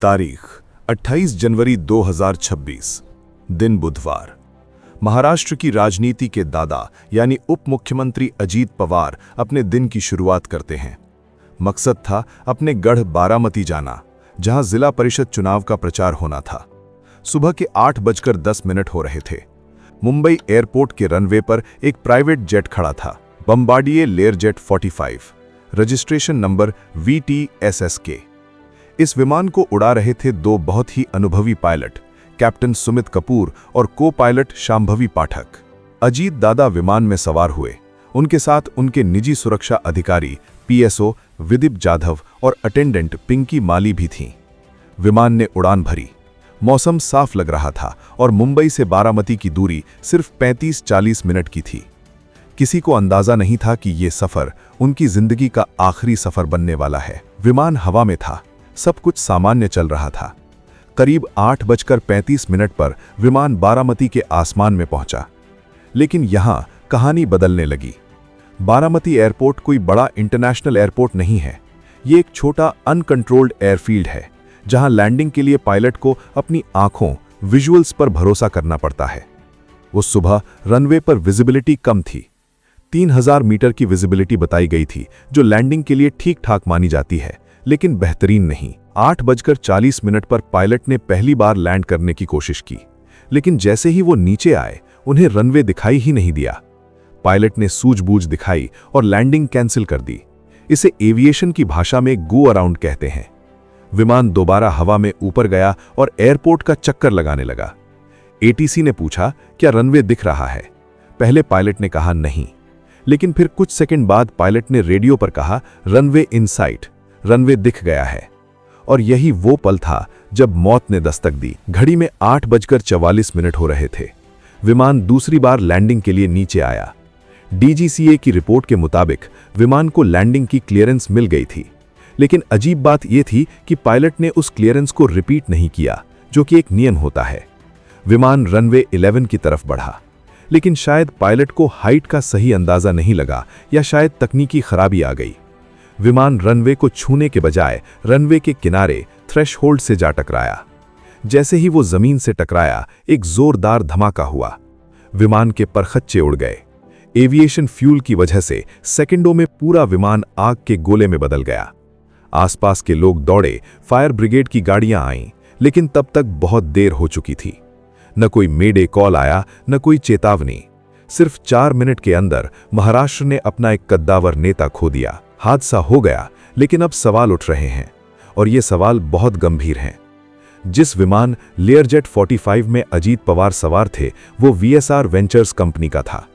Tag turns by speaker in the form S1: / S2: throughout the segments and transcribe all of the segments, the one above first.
S1: तारीख 28 जनवरी 2026, दिन बुधवार। महाराष्ट्र की राजनीति के दादा यानी उप मुख्यमंत्री अजीत पवार अपने दिन की शुरुआत करते हैं। मकसद था अपने गढ़ बारामती जाना, जहां जिला परिषद चुनाव का प्रचार होना था। सुबह के 8:10 हो रहे थे। मुंबई एयरपोर्ट के रनवे पर एक प्राइवेट जेट खड़ा था, बम्बार्डियर लेयरजेट 45, रजिस्ट्रेशन नंबर VTSSK। इस विमान को उड़ा रहे थे दो बहुत ही अनुभवी पायलट, कैप्टन सुमित कपूर और को पायलट शांभवी पाठक। अजीत दादा विमान में सवार हुए। उनके साथ उनके निजी सुरक्षा अधिकारी PSO विदीप जाधव और अटेंडेंट पिंकी माली भी थीं। विमान ने उड़ान भरी। मौसम साफ लग रहा था और मुंबई से बारामती की दूरी सिर्फ 35-40 मिनट की थी। किसी को अंदाजा नहीं था कि ये सफर उनकी जिंदगी का आखिरी सफर बनने वाला है। विमान हवा में था, सब कुछ सामान्य चल रहा था। करीब 8:35 पर विमान बारामती के आसमान में पहुंचा। लेकिन यहां कहानी बदलने लगी। बारामती एयरपोर्ट कोई बड़ा इंटरनेशनल एयरपोर्ट नहीं है। ये एक छोटा अनकंट्रोल्ड एयरफील्ड है, जहां लैंडिंग के लिए पायलट को अपनी आंखों, विजुअल्स पर भरोसा करना पड़ता है। उस सुबह रनवे पर विजिबिलिटी कम थी। 3000 मीटर की विजिबिलिटी बताई गई थी, जो लैंडिंग के लिए ठीक ठाक मानी जाती है, लेकिन बेहतरीन नहीं। 8:40 पर पायलट ने पहली बार लैंड करने की कोशिश की, लेकिन जैसे ही वो नीचे आए, उन्हें रनवे दिखाई ही नहीं दिया। पायलट ने सूझबूझ दिखाई और लैंडिंग कैंसिल कर दी। इसे एविएशन की भाषा में गो अराउंड कहते हैं। विमान दोबारा हवा में ऊपर गया और एयरपोर्ट का चक्कर लगाने लगा। ATC ने पूछा, क्या रनवे दिख रहा है? पहले पायलट ने कहा नहीं, लेकिन फिर कुछ सेकंड बाद पायलट ने रेडियो पर कहा, रनवे इन साइट, रनवे दिख गया है। और यही वो पल था जब मौत ने दस्तक दी। घड़ी में 8:44 हो रहे थे। विमान दूसरी बार लैंडिंग के लिए नीचे आया। DGCA की रिपोर्ट के मुताबिक विमान को लैंडिंग की क्लियरेंस मिल गई थी, लेकिन अजीब बात यह थी कि पायलट ने उस क्लियरेंस को रिपीट नहीं किया, जो कि एक नियम होता है। विमान रनवे 11 की तरफ बढ़ा, लेकिन शायद पायलट को हाइट का सही अंदाजा नहीं लगा या शायद तकनीकी खराबी आ गई। विमान रनवे को छूने के बजाय रनवे के किनारे थ्रेशहोल्ड से जा टकराया। जैसे ही वो जमीन से टकराया, एक जोरदार धमाका हुआ। विमान के परखच्चे उड़ गए। एविएशन फ्यूल की वजह से सेकंडों में पूरा विमान आग के गोले में बदल गया। आसपास के लोग दौड़े, फायर ब्रिगेड की गाड़ियां आईं, लेकिन तब तक बहुत देर हो चुकी थी। न कोई मेडे कॉल आया, न कोई चेतावनी। सिर्फ 4 मिनट के अंदर महाराष्ट्र ने अपना एक कद्दावर नेता खो दिया। हादसा हो गया, लेकिन अब सवाल उठ रहे हैं, और ये सवाल बहुत गंभीर हैं। जिस विमान लेयरजेट 45 में अजीत पवार सवार थे, वो VSR वेंचर्स कंपनी का था।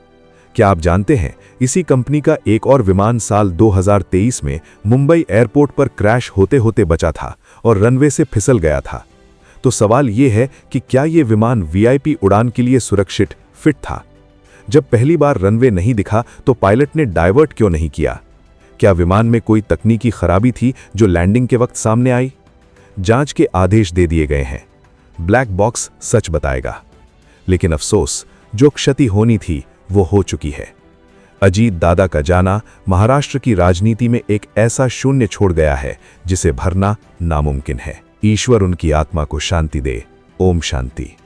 S1: क्या आप जानते हैं, इसी कंपनी का एक और विमान साल 2023 में मुंबई एयरपोर्ट पर क्रैश होते होते बचा था और रनवे से फिसल गया था। तो सवाल ये है कि क्या ये विमान VIP उड़ान के लिए सुरक्षित फिट था? जब पहली बार रनवे नहीं दिखा तो पायलट ने डाइवर्ट क्यों नहीं किया? क्या विमान में कोई तकनीकी खराबी थी जो लैंडिंग के वक्त सामने आई? जांच के आदेश दे दिए गए हैं। ब्लैक बॉक्स सच बताएगा। लेकिन अफसोस, जो क्षति होनी थी वो हो चुकी है। अजीत दादा का जाना महाराष्ट्र की राजनीति में एक ऐसा शून्य छोड़ गया है जिसे भरना नामुमकिन है। ईश्वर उनकी आत्मा को शांति दे। ओम शांति।